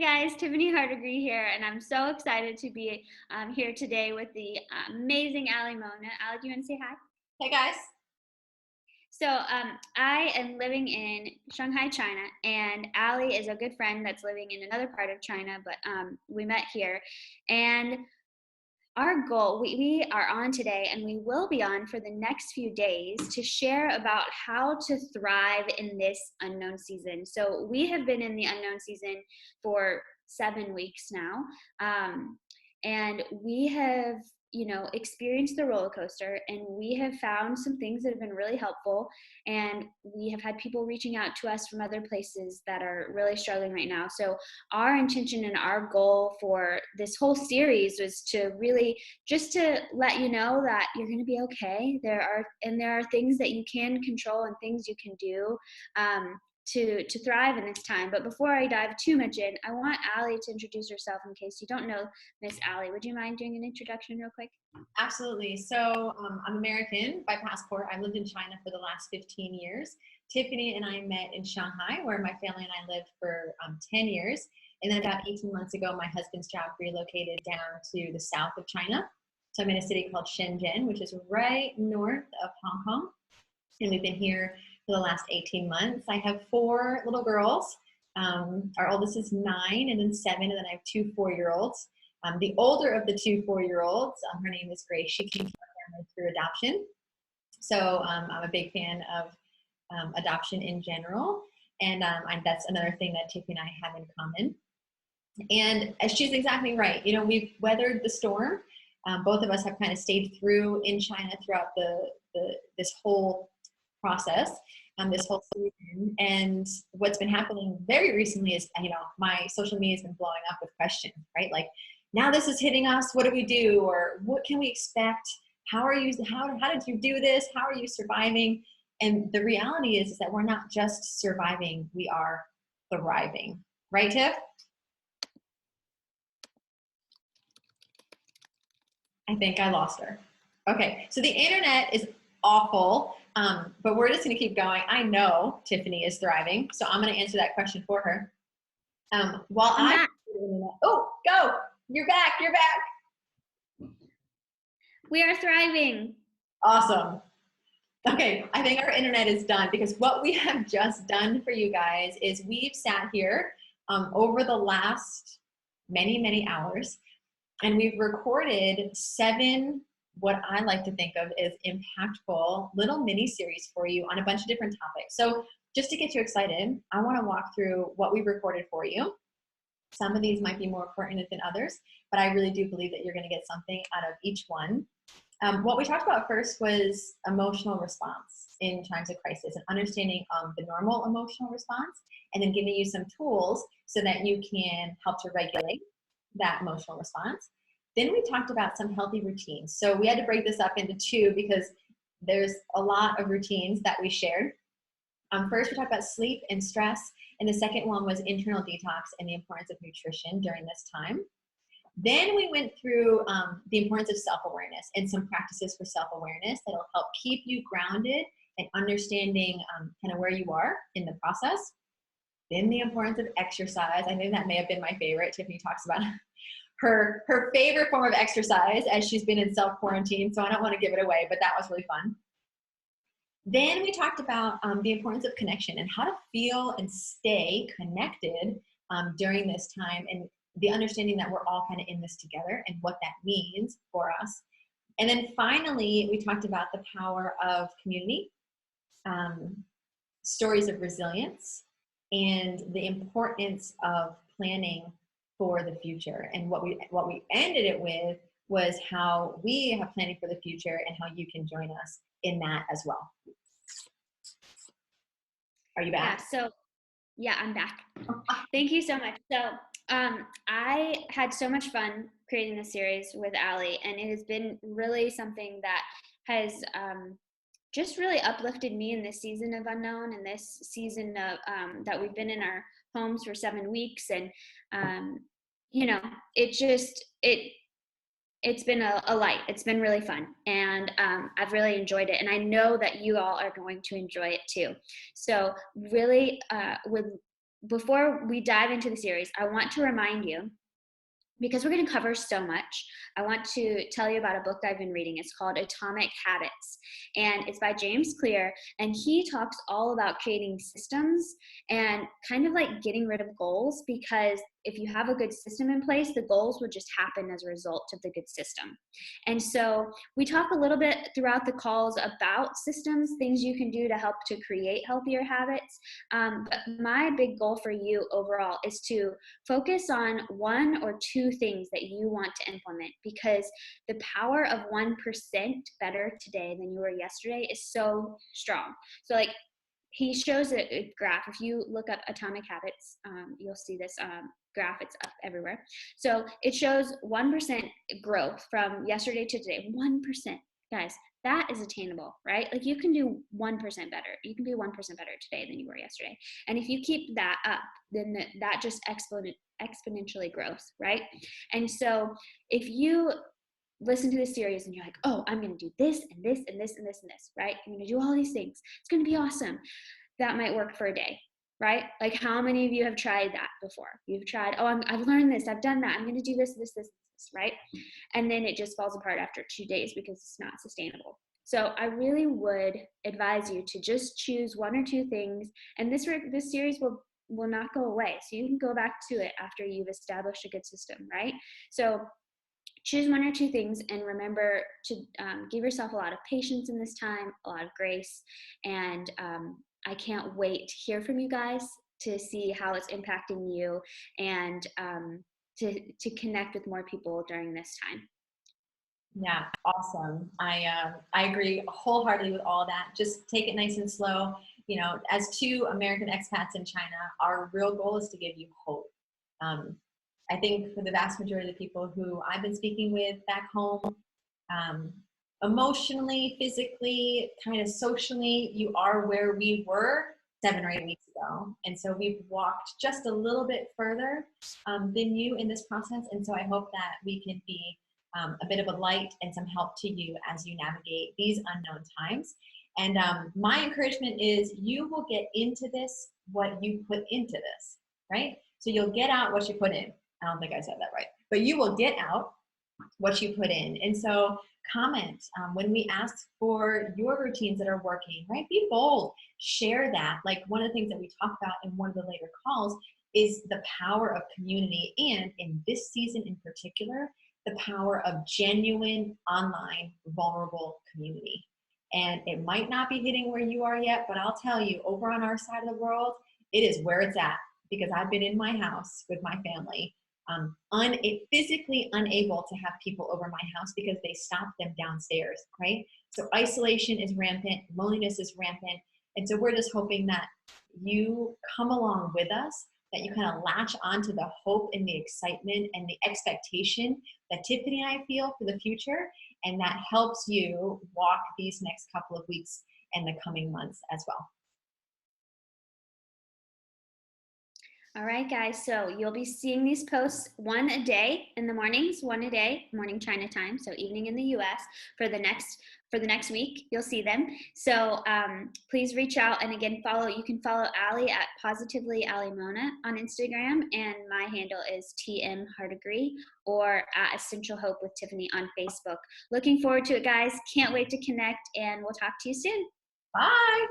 Guys, Tiffany Hardegree here, and I'm so excited to be here today with the amazing Ally Mona. Ally, do you want to say hi? Hey guys. So I am living in Shanghai, China, and Ally is a good friend that's living in another part of China, but we met here. And our goal, we are on today and we will be on for the next few days to share about how to thrive in this unknown season. So we have been in the unknown season for 7 weeks now. And we have, experienced the roller coaster, and we have found some things that have been really helpful. And we have had people reaching out to us from other places that are really struggling right now. So our intention and our goal for this whole series was to really just to let you know that you're going to be okay. There are things that you can control and things you can do to thrive in this time. But before I dive too much in, I want Ally to introduce herself in case you don't know Miss Ally. Would you mind doing an introduction real quick? Absolutely. So I'm American by passport. I lived in China for the last 15 years. Tiffany and I met in Shanghai, where my family and I lived for 10 years. And then about 18 months ago, my husband's job relocated down to the south of China. So I'm in a city called Shenzhen, which is right north of Hong Kong. And we've been here for the last 18 months. I have 4 little girls. Our oldest is 9 and then 7, and then I have 2 4-year-olds. The older of the 2 4-year-olds, her name is Grace. She came to our family through adoption. So I'm a big fan of adoption in general. And that's another thing that Tiffany and I have in common. And she's exactly right. We've weathered the storm. Both of us have kind of stayed through in China throughout this whole process, this whole season. And what's been happening very recently is, my social media has been blowing up with questions, right? Like, now this is hitting us. What do we do? Or what can we expect? How did you do this? How are you surviving? And the reality is that we're not just surviving, we are thriving. Right, Tiff? I think I lost her. Okay, so the internet is awful, but we're just gonna keep going. I know Tiffany is thriving, so I'm gonna answer that question for her. While I'm back. Oh, go, you're back. We are thriving. Awesome. Okay, I think our internet is done, because what we have just done for you guys is we've sat here over the last many hours, and we've recorded 7 what I like to think of as impactful little mini series for you on a bunch of different topics. So just to get you excited, I want to walk through what we recorded for you. Some of these might be more pertinent than others, but I really do believe that you're going to get something out of each one. What we talked about first was emotional response in times of crisis, and understanding the normal emotional response, and then giving you some tools so that you can help to regulate that emotional response. Then we talked about some healthy routines. So we had to break this up into 2 because there's a lot of routines that we shared. First, we talked about sleep and stress, and the second one was internal detox and the importance of nutrition during this time. Then we went through the importance of self-awareness and some practices for self-awareness that'll help keep you grounded and understanding kind of where you are in the process. Then the importance of exercise. I think that may have been my favorite. Tiffany talks about her favorite form of exercise as she's been in self-quarantine, so I don't want to give it away, but that was really fun. Then we talked about the importance of connection and how to feel and stay connected during this time, and the understanding that we're all kind of in this together and what that means for us. And then finally, we talked about the power of community, stories of resilience, and the importance of planning for the future. And what we ended it with was how we have planning for the future and how you can join us in that as well. Are you back? Yeah, I'm back. Thank you so much. So I had so much fun creating this series with Ally, and it has been really something that has just really uplifted me in this season of unknown, and this season of that we've been in our homes for 7 weeks. And it's been a light. It's been really fun, and I've really enjoyed it, and I know that you all are going to enjoy it too. So really would before we dive into the series, I want to remind you, because we're going to cover so much, I want to tell you about a book I've been reading. It's called Atomic Habits, and it's by James Clear. And he talks all about creating systems and kind of like getting rid of goals, because if you have a good system in place, the goals will just happen as a result of the good system. And so we talk a little bit throughout the calls about systems, things you can do to help to create healthier habits. But my big goal for you overall is to focus on one or two things that you want to implement, because the power of 1% better today than you were yesterday is so strong. So like, he shows a graph. If you look up Atomic Habits, you'll see this graph. It's up everywhere. So it shows 1% growth from yesterday to today. 1%, guys, that is attainable, right? Like, you can do 1% better. You can be 1% better today than you were yesterday. And if you keep that up, then that just exponentially grows, right? And so if you listen to this series and you're like, oh, I'm going to do this and this and this and this and this, right? I'm going to do all these things. It's going to be awesome. That might work for a day, right? Like, how many of you have tried that before? You've tried, oh, I've learned this, I've done that, I'm going to do this, this, this, this, right? And then it just falls apart after 2 days because it's not sustainable. So I really would advise you to just choose one or two things, and this series will not go away. So you can go back to it after you've established a good system, right? So choose one or two things, and remember to give yourself a lot of patience in this time, a lot of grace. And I can't wait to hear from you guys, to see how it's impacting you, and to connect with more people during this time. Yeah, awesome. I agree wholeheartedly with all that. Just take it nice and slow. You know, as two American expats in China, our real goal is to give you hope. I think for the vast majority of the people who I've been speaking with back home, um, emotionally, physically, kind of socially, you are where we were 7 or 8 weeks ago. And so we've walked just a little bit further than you in this process. And so I hope that we can be a bit of a light and some help to you as you navigate these unknown times. And my encouragement is, you will get into this what you put into this, right? So you'll get out what you put in. I don't think I said that right, but you will get out what you put in. And so comment when we ask for your routines that are working, right? Be bold, share that. Like, one of the things that we talk about in one of the later calls is the power of community, and in this season in particular, the power of genuine online vulnerable community. And it might not be hitting where you are yet, but I'll tell you, over on our side of the world, it is where it's at, because I've been in my house with my family, physically unable to have people over my house because they stopped them downstairs, right? So isolation is rampant, loneliness is rampant. And so we're just hoping that you come along with us, that you kind of latch onto the hope and the excitement and the expectation that Tiffany and I feel for the future, and that helps you walk these next couple of weeks and the coming months as well. All right, guys, so you'll be seeing these posts one a day in the mornings, one a day, morning China time, so evening in the US, for the next week. You'll see them. So please reach out, and again, you can follow Ally at Positively Ally Mona on Instagram, and my handle is TM Hardegree, or at Essential Hope with Tiffany on Facebook. Looking forward to it, guys. Can't wait to connect, and we'll talk to you soon. Bye.